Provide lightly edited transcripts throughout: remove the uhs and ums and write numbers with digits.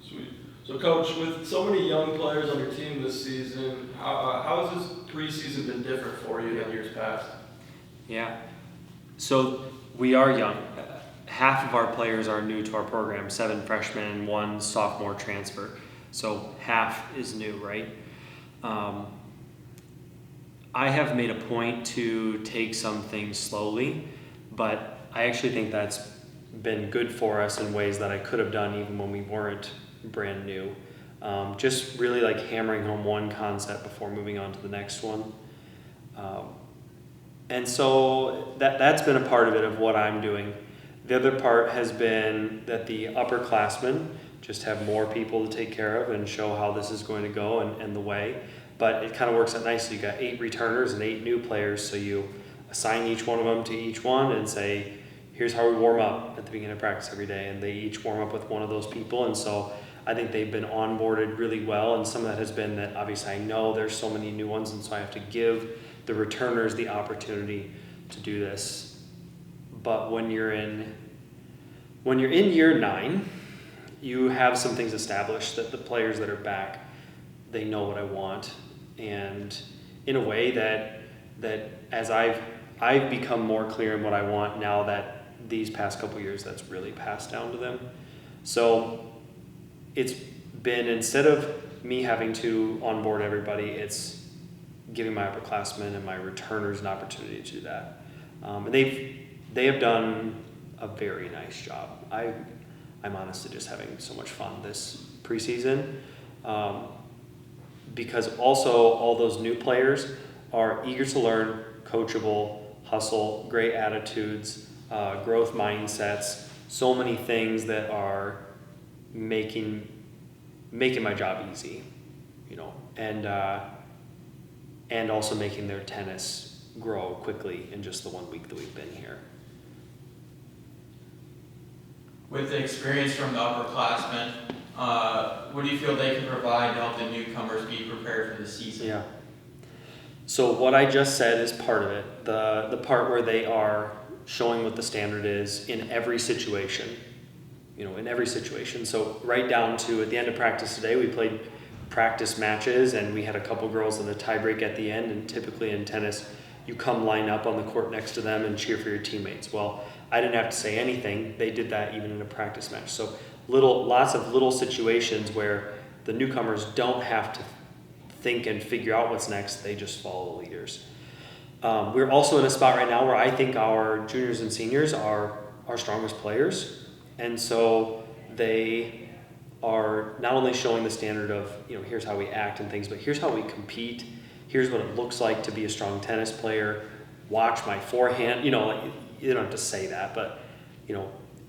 Sweet. So, Coach, with so many young players on your team this season, how has this preseason been different for you than years past? Yeah. So we are young. Half of our players are new to our program, 7 freshmen, 1 sophomore transfer. So half is new, right? I have made a point to take some things slowly, but I actually think that's been good for us in ways that I could have done even when we weren't brand new. Just really like hammering home one concept before moving on to the next one. And so that's been a part of it, of what I'm doing. The other part has been that the upperclassmen just have more people to take care of and show how this is going to go and the way. But it kind of works out nicely. You got 8 returners and 8 new players, so you assign each one of them to each one and say, here's how we warm up at the beginning of practice every day. And they each warm up with one of those people. And so I think they've been onboarded really well. And some of that has been that obviously I know there's so many new ones, and so I have to give the returners the opportunity to do this. But when you're in year 9, you have some things established that the players that are back, they know what I want, and in a way that as I've become more clear in what I want now, that these past couple years that's really passed down to them. So it's been, instead of me having to onboard everybody, it's giving my upperclassmen and my returners an opportunity to do that. And they have done a very nice job. I'm honestly just having so much fun this preseason, because also all those new players are eager to learn, coachable, hustle, great attitudes, growth mindsets, so many things that are making my job easy, and also making their tennis grow quickly in just the 1 week that we've been here. With the experience from the upperclassmen, what do you feel they can provide to help the newcomers be prepared for the season? Yeah. So what I just said is part of it. The part where they are showing what the standard is in every situation. In every situation. So right down to at the end of practice today, we played practice matches, and we had a couple girls in a tiebreak at the end. And typically in tennis, you come line up on the court next to them and cheer for your teammates. Well, I didn't have to say anything. They did that even in a practice match. So lots of little situations where the newcomers don't have to think and figure out what's next. They just follow the leaders. We're also in a spot right now where I think our juniors and seniors are our strongest players. And so they are not only showing the standard of, here's how we act and things, but here's how we compete. Here's what it looks like to be a strong tennis player. Watch my forehand. You don't have to say that, but,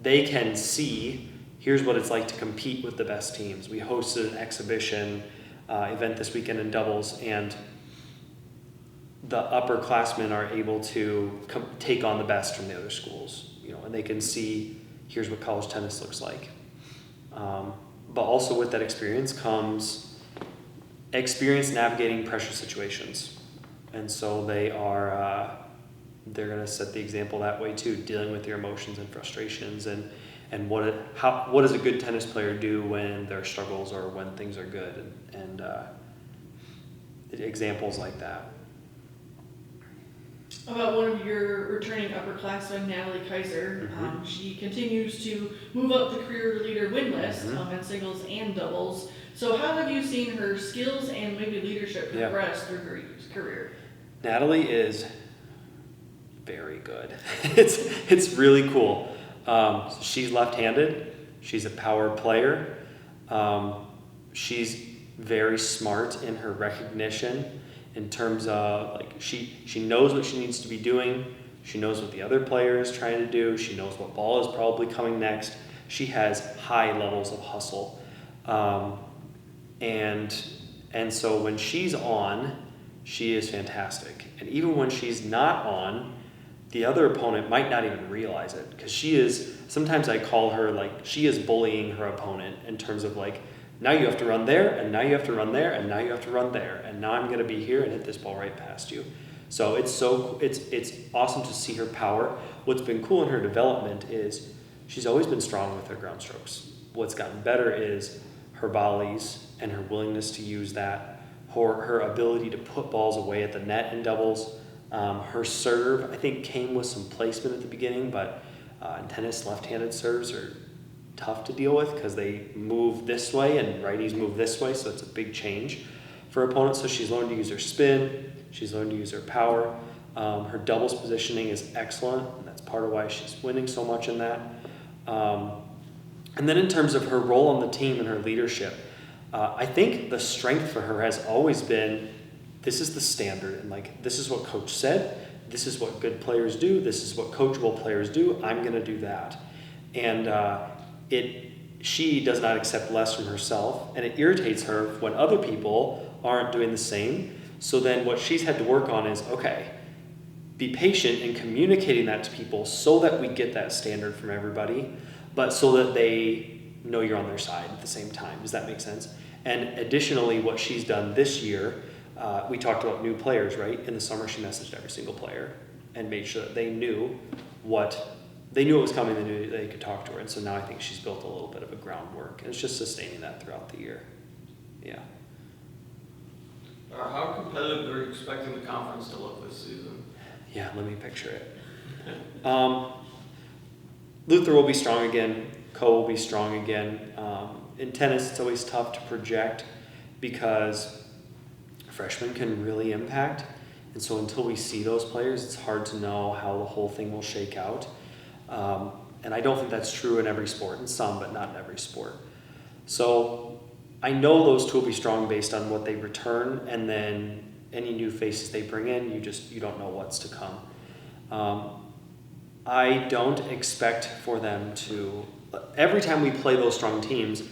they can see, here's what it's like to compete with the best teams. We hosted an exhibition event this weekend in doubles, and the upperclassmen are able to take on the best from the other schools, and they can see, here's what college tennis looks like. But also with that experience comes experience navigating pressure situations. And so they're going to set the example that way too, dealing with your emotions and frustrations, and what does a good tennis player do when there are struggles or when things are good, and examples like that. About one of your returning upperclassmen, Natalie Kaiser. Mm-hmm. She continues to move up the career leader win list in singles and doubles. So how have you seen her skills and maybe leadership progress through her career? Natalie is very good. It's really cool. She's left-handed. She's a power player. She's very smart in her recognition, in terms of she knows what she needs to be doing. She knows what the other player is trying to do. She knows what ball is probably coming next. She has high levels of hustle. And so when she's on, she is fantastic. And even when she's not on, the other opponent might not even realize it, because sometimes I call her she is bullying her opponent in terms of now you have to run there, and now you have to run there, and now you have to run there, and now I'm going to be here and hit this ball right past you. So it's awesome to see her power. What's been cool in her development is she's always been strong with her ground strokes. What's gotten better is her volleys and her willingness to use that, her ability to put balls away at the net in doubles. Her serve, I think, came with some placement at the beginning, but in tennis, left-handed serves are tough to deal with because they move this way and righties move this way, so it's a big change for opponents. So she's learned to use her spin, she's learned to use her power. Her doubles positioning is excellent, and that's part of why she's winning so much in that. And then in terms of her role on the team and her leadership, I think the strength for her has always been, this is the standard, and like, this is what coach said, this is what good players do, this is what coachable players do, I'm gonna do that. And she does not accept less from herself, and it irritates her when other people aren't doing the same. So then what she's had to work on is, okay, be patient in communicating that to people so that we get that standard from everybody, but so that they know you're on their side at the same time. Does that make sense? And additionally, what she's done this year, we talked about new players, right? In the summer, she messaged every single player and made sure that they knew what was coming, they knew they could talk to her. And so now I think she's built a little bit of a groundwork, and it's just sustaining that throughout the year. Yeah. How competitive are you expecting the conference to look this season? Yeah, let me picture it. Luther will be strong again. Co will be strong again. In tennis, it's always tough to project because freshmen can really impact. And so until we see those players, it's hard to know how the whole thing will shake out. And I don't think that's true in every sport, in some, but not in every sport. So I know those two will be strong based on what they return, and then any new faces they bring in, you don't know what's to come. I don't expect for them to, every time we play those strong teams,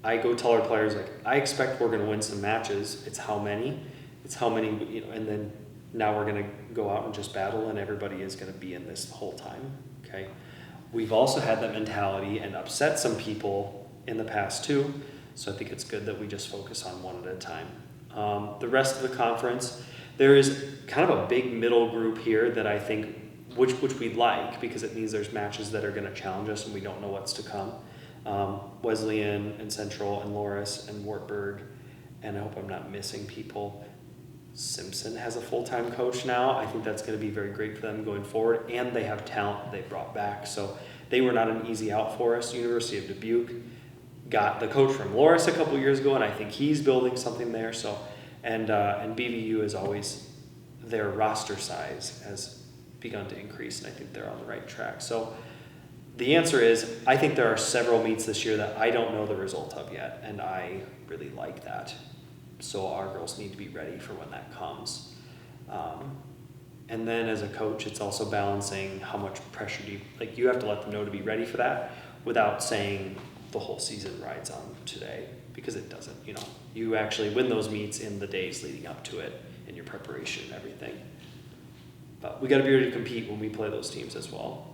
I go tell our players, like, I expect we're going to win some matches. It's how many, and then now we're going to go out and just battle, and everybody is going to be in this the whole time, okay? We've also had that mentality and upset some people in the past too, so I think it's good that we just focus on one at a time. The rest of the conference, there is kind of a big middle group here that I think, which we like, because it means there's matches that are going to challenge us and we don't know what's to come. Wesleyan and Central and Loris and Wartburg, and I hope I'm not missing people. Simpson has a full-time coach now. I think that's going to be very great for them going forward, and they have talent they brought back. So they were not an easy out for us. University of Dubuque got the coach from Loris a couple years ago, and I think he's building something there. So, and BVU is always, their roster size has begun to increase, and I think they're on the right track. So the answer is, I think there are several meets this year that I don't know the result of yet, and I really like that. So our girls need to be ready for when that comes. And then as a coach, it's also balancing how much pressure you have to let them know to be ready for that without saying the whole season rides on today, because it doesn't. You actually win those meets in the days leading up to it, in your preparation and everything. But we got to be ready to compete when we play those teams as well.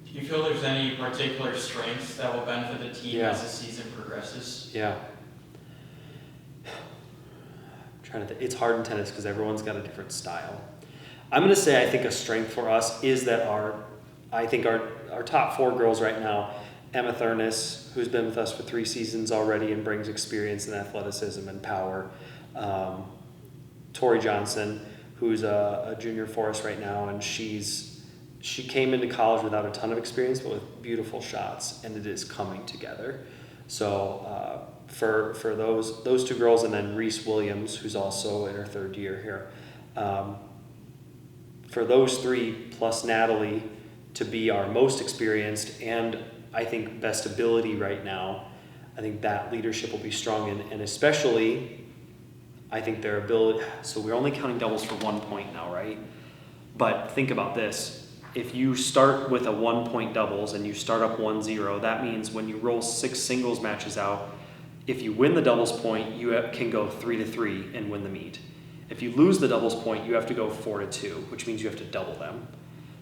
Do you feel there's any particular strengths that will benefit the team as the season progresses? Yeah. It's hard in tennis because everyone's got a different style. I'm going to say I think a strength for us is that our top four girls right now, Emma Thurnis, who's been with us for 3 seasons already and brings experience and athleticism and power. Tori Johnson, who's a junior for us right now, and she came into college without a ton of experience, but with beautiful shots, and it is coming together. So for those 2 girls, and then Reese Williams, who's also in her 3rd year here, for those 3 plus Natalie to be our most experienced and I think best ability right now, I think that leadership will be strong, and especially I think their ability. So we're only counting doubles for 1 point now, right? But think about this. If you start with a 1-point doubles and you start up 1-0, that means when you roll 6 singles matches out, if you win the doubles point, you can go 3-3 and win the meet. If you lose the doubles point, you have to go 4-2, which means you have to double them.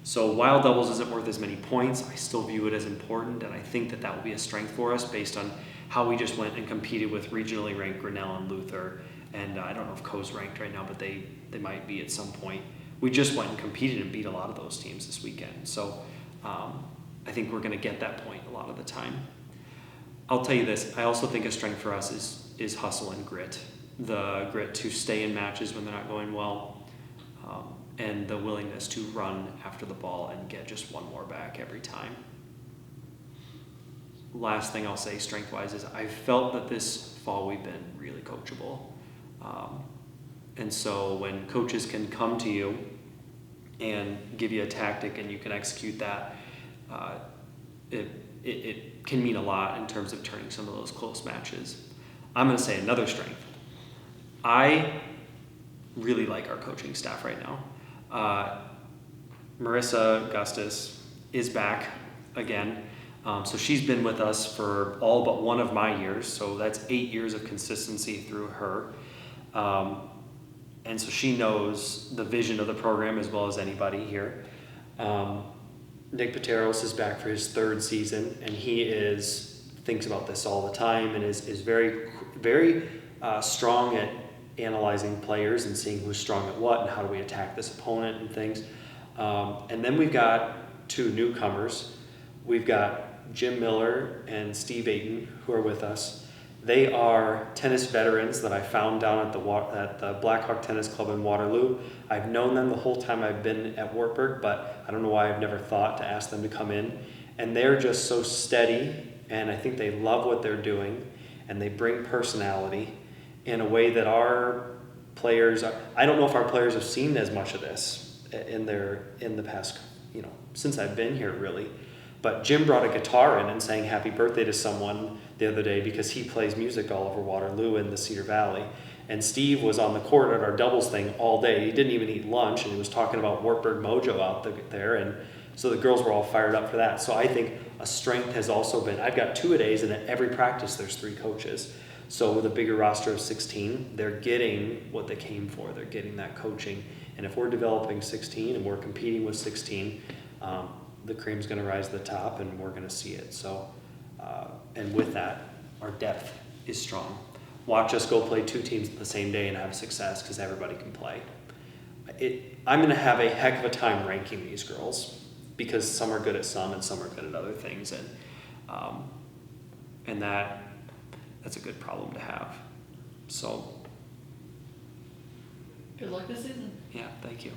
So while doubles isn't worth as many points, I still view it as important, and I think that will be a strength for us based on how we just went and competed with regionally ranked Grinnell and Luther, and I don't know if Coe's ranked right now, but they might be at some point. We just went and competed and beat a lot of those teams this weekend. So I think we're going to get that point a lot of the time. I'll tell you this, I also think a strength for us is hustle and grit. The grit to stay in matches when they're not going well, and the willingness to run after the ball and get just one more back every time. Last thing I'll say strength-wise is I felt that this fall we've been really coachable. And so when coaches can come to you and give you a tactic and you can execute that, it can mean a lot in terms of turning some of those close matches. I'm going to say another strength. I really like our coaching staff right now. Chris Gustas is back again. So she's been with us for all but one of my years. So that's 8 years of consistency through her. And so she knows the vision of the program as well as anybody here. Nick Pateros is back for his 3rd season, and he thinks about this all the time and is very, very strong at analyzing players and seeing who's strong at what and how do we attack this opponent and things. And then we've got 2 newcomers. We've got Jim Miller and Steve Ayton, who are with us. They are tennis veterans that I found down at the Blackhawk Tennis Club in Waterloo. I've known them the whole time I've been at Wartburg, but I don't know why I've never thought to ask them to come in. And they're just so steady, and I think they love what they're doing, and they bring personality in a way that our players are. I don't know if our players have seen as much of this in the past, since I've been here really. But Jim brought a guitar in and sang happy birthday to someone the other day because he plays music all over Waterloo and the Cedar Valley. And Steve was on the court at our doubles thing all day. He didn't even eat lunch, and he was talking about Wartburg Mojo out there. And so the girls were all fired up for that. So I think a strength has also been, I've got 2-a-days, and at every practice there's 3 coaches. So with a bigger roster of 16, they're getting what they came for. They're getting that coaching. And if we're developing 16 and we're competing with 16, the cream's going to rise to the top, and we're going to see it. So, and with that, our depth is strong. Watch us go play 2 teams the same day and have success because everybody can play. I'm going to have a heck of a time ranking these girls because some are good at some and some are good at other things, and that's a good problem to have. So, good luck this season. yeah, thank you.